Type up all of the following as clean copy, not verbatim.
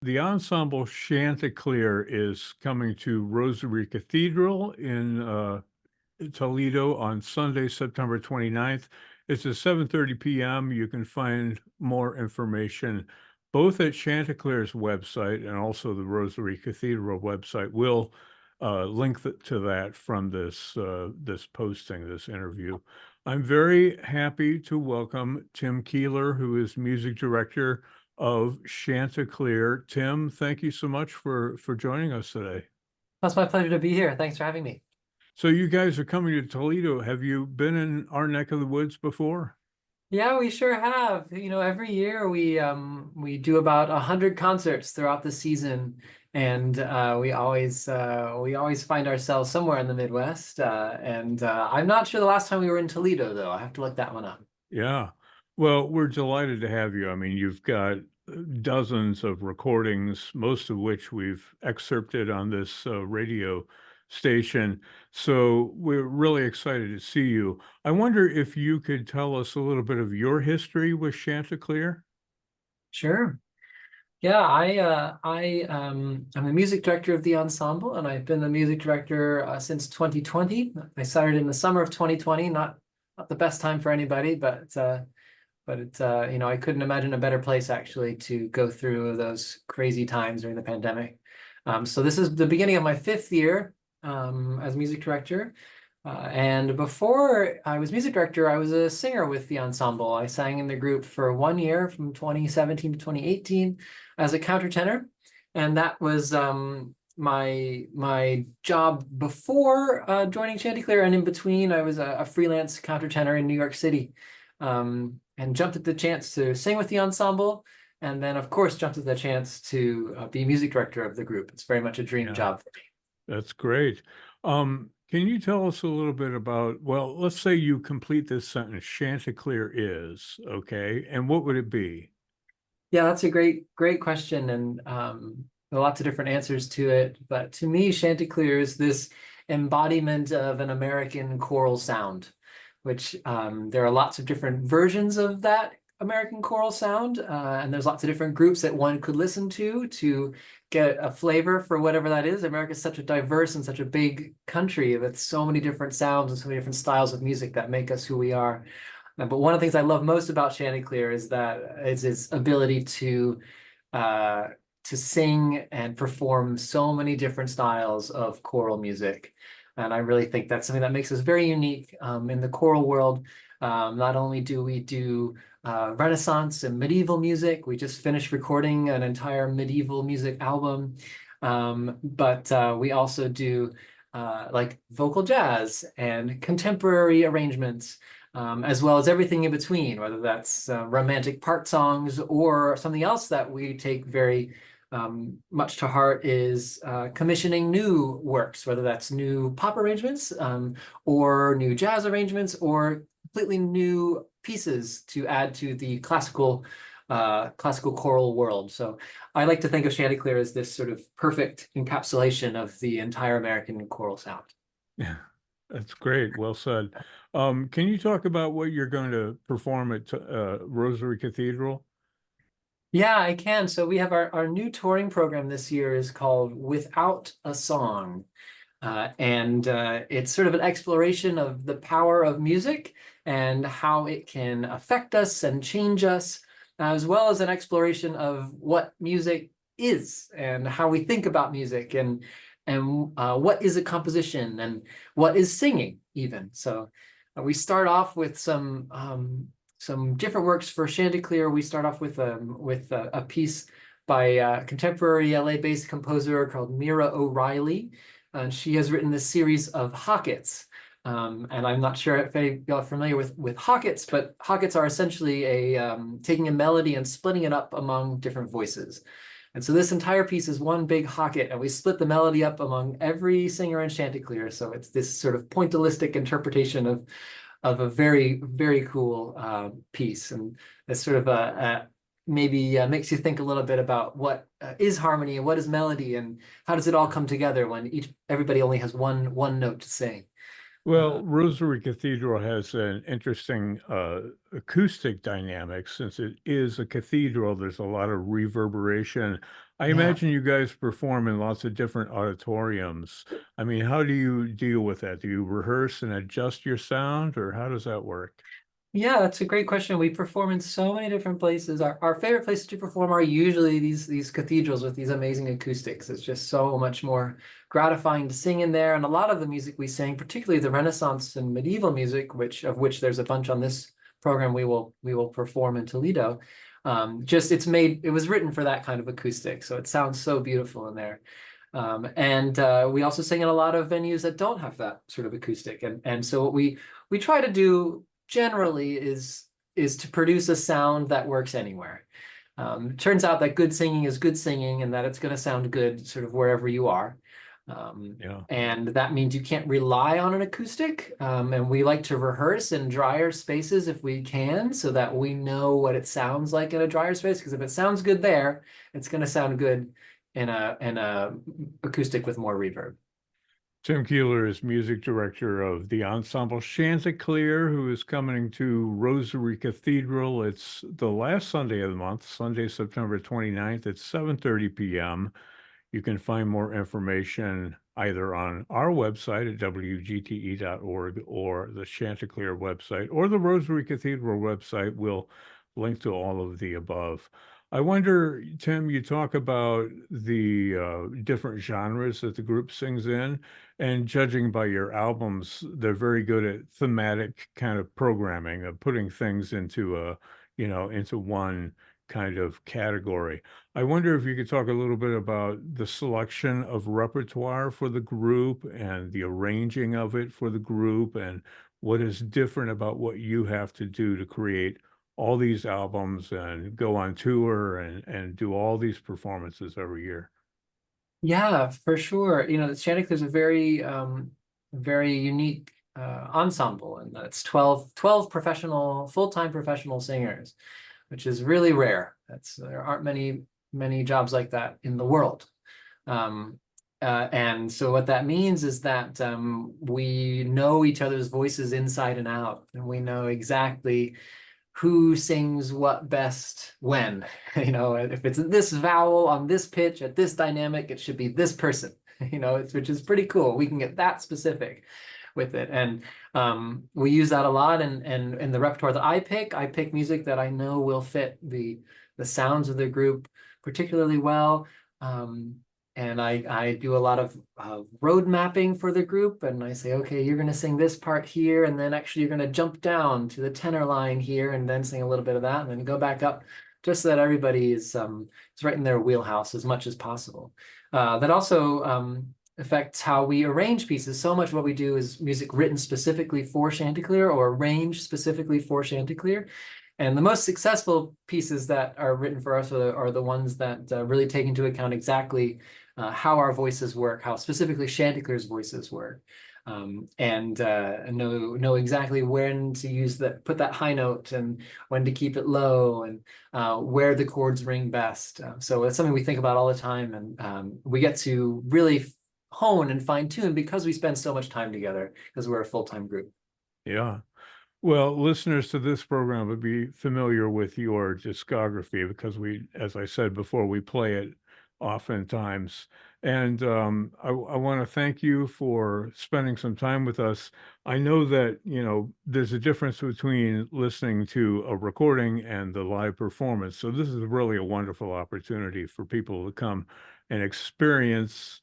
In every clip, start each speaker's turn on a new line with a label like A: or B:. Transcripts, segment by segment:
A: the ensemble Chanticleer is coming to Rosary Cathedral in Toledo on Sunday, September 29th. It's at 7:30 p.m. You can find more information both at Chanticleer's website and also the Rosary Cathedral website. We'll link to that from this posting, this interview. I'm very happy to welcome Tim Keeler, who is music director of Chanticleer. Tim, thank you so much for joining us today.
B: It's my pleasure to be here. Thanks for having me.
A: So you guys are coming to Toledo. Have you been in our neck of the woods before?
B: Yeah, we sure have. Every year we do about 100 concerts throughout the season, and we always find ourselves somewhere in the Midwest. And I'm not sure the last time we were in Toledo, though. I have to look that one up.
A: Yeah. Well, we're delighted to have you. I mean, you've got dozens of recordings, most of which we've excerpted on this radio station. So we're really excited to see you. I wonder if you could tell us a little bit of your history with Chanticleer.
B: Sure. Yeah, I'm the music director of the ensemble, and I've been the music director since 2020. I started in the summer of 2020, not the best time for anybody, but I couldn't imagine a better place actually to go through those crazy times during the pandemic. So this is the beginning of my 5th year as music director. And before I was music director, I was a singer with the ensemble. I sang in the group for 1 year from 2017 to 2018 as a countertenor. And that was my job before joining Chanticleer. And in between, I was a freelance countertenor in New York City. And jumped at the chance to sing with the ensemble, and then, of course, jumped at the chance to be music director of the group. It's very much a dream job for me.
A: That's great. Can you tell us a little bit about, well, let's say you complete this sentence, Chanticleer is, okay, and what would it be?
B: Yeah, that's a great question, and lots of different answers to it. But to me, Chanticleer is this embodiment of an American choral sound, which there are lots of different versions of that American choral sound, and there's lots of different groups that one could listen to get a flavor for whatever that is. America is such a diverse and such a big country with so many different sounds and so many different styles of music that make us who we are. But one of the things I love most about Chanticleer is its ability to sing and perform so many different styles of choral music. And I really think that's something that makes us very unique in the choral world. Not only do we do Renaissance and medieval music, we just finished recording an entire medieval music album, but we also do like vocal jazz and contemporary arrangements, as well as everything in between, whether that's romantic part songs or something else that we take very much to heart is commissioning new works, whether that's new pop arrangements or new jazz arrangements or completely new pieces to add to the classical choral world. So I like to think of Chanticleer as this sort of perfect encapsulation of the entire American choral sound.
A: Yeah, that's great. Well said. Can you talk about what you're going to perform at Rosary Cathedral?
B: Yeah, I can. So we have our new touring program this year is called Without a Song. And it's sort of an exploration of the power of music and how it can affect us and change us, as well as an exploration of what music is and how we think about music and what is a composition and what is singing even. So we start off with some different works for Chanticleer. We start off with a piece by a contemporary LA-based composer called Mira O'Reilly. And she has written this series of hockets. And I'm not sure if any of y'all are familiar with hockets, but hockets are essentially taking a melody and splitting it up among different voices. And so this entire piece is one big hocket, and we split the melody up among every singer in Chanticleer. So it's this sort of pointillistic interpretation of a very, very cool piece. And it's sort of maybe makes you think a little bit about what is harmony and what is melody and how does it all come together when everybody only has one note to sing.
A: Well, Rosary Cathedral has an interesting acoustic dynamic. Since it is a cathedral, there's a lot of reverberation. I
B: Yeah.
A: imagine you guys perform in lots of different auditoriums. I mean, how do you deal with that? Do you rehearse and adjust your sound, or how does that work?
B: Yeah, that's a great question. We perform in so many different places. Our favorite places to perform are usually these cathedrals with these amazing acoustics. It's just so much more gratifying to sing in there. And a lot of the music we sing, particularly the Renaissance and medieval music, which there's a bunch on this program we will perform in Toledo. Just it was written for that kind of acoustic. So it sounds so beautiful in there. And we also sing in a lot of venues that don't have that sort of acoustic. And so what we try to do generally is to produce a sound that works anywhere. It turns out that good singing is good singing and that it's going to sound good sort of wherever you are.
A: Yeah.
B: And that means you can't rely on an acoustic. And we like to rehearse in drier spaces if we can, so that we know what it sounds like in a drier space. Because if it sounds good there, it's going to sound good in a acoustic with more reverb.
A: Tim Keeler is music director of the ensemble Chanticleer, who is coming to Rosary Cathedral. It's the last Sunday of the month, Sunday, September 29th at 7:30 p.m. You can find more information either on our website at wgte.org or the Chanticleer website or the Rosary Cathedral website. We'll link to all of the above. I wonder, Tim, you talk about the different genres that the group sings in, and judging by your albums, they're very good at thematic kind of programming, of putting things into into one kind of category. I wonder if you could talk a little bit about the selection of repertoire for the group and the arranging of it for the group, and what is different about what you have to do to create all these albums and go on tour and do all these performances every year.
B: Yeah, for sure. The Chanticleer is a very unique ensemble, and that's 12 professional, full-time professional singers, which is really rare. There aren't many jobs like that in the world. And so what that means is that we know each other's voices inside and out, and we know exactly who sings what best when. If it's this vowel on this pitch at this dynamic, it should be this person. Which is pretty cool. We can get that specific with it, and we use that a lot. And in the repertoire that I pick music that I know will fit the sounds of the group particularly well. And I do a lot of road mapping for the group, and I say, okay, you're going to sing this part here, and then actually you're going to jump down to the tenor line here, and then sing a little bit of that, and then go back up, just so that everybody is right in their wheelhouse as much as possible. That also affects how we arrange pieces. So much of what we do is music written specifically for Chanticleer or arranged specifically for Chanticleer. And the most successful pieces that are written for us are the ones that really take into account exactly how our voices work, how specifically Chanticleer's voices work, and know exactly when to put that high note and when to keep it low, and where the chords ring best. So it's something we think about all the time, and we get to really hone and fine tune because we spend so much time together because we're a full-time group.
A: Yeah. Well, listeners to this program would be familiar with your discography because as I said before, we play it oftentimes. And I want to thank you for spending some time with us. I know that, there's a difference between listening to a recording and the live performance. So this is really a wonderful opportunity for people to come and experience,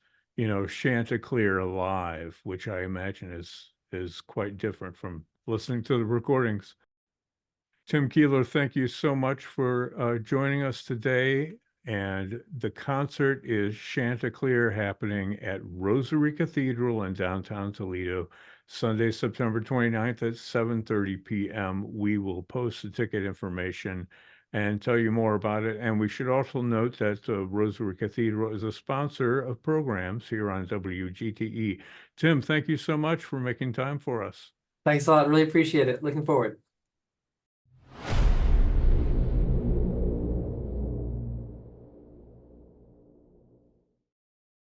A: Chanticleer live, which I imagine is quite different from listening to the recordings. Tim Keeler, thank you so much for joining us today. And the concert is Chanticleer, happening at Rosary Cathedral in downtown Toledo, Sunday, September 29th at 7:30 p.m. We will post the ticket information and tell you more about it. And we should also note that Rosary Cathedral is a sponsor of programs here on WGTE. Tim, thank you so much for making time for us.
B: Thanks a lot. Really appreciate it. Looking forward.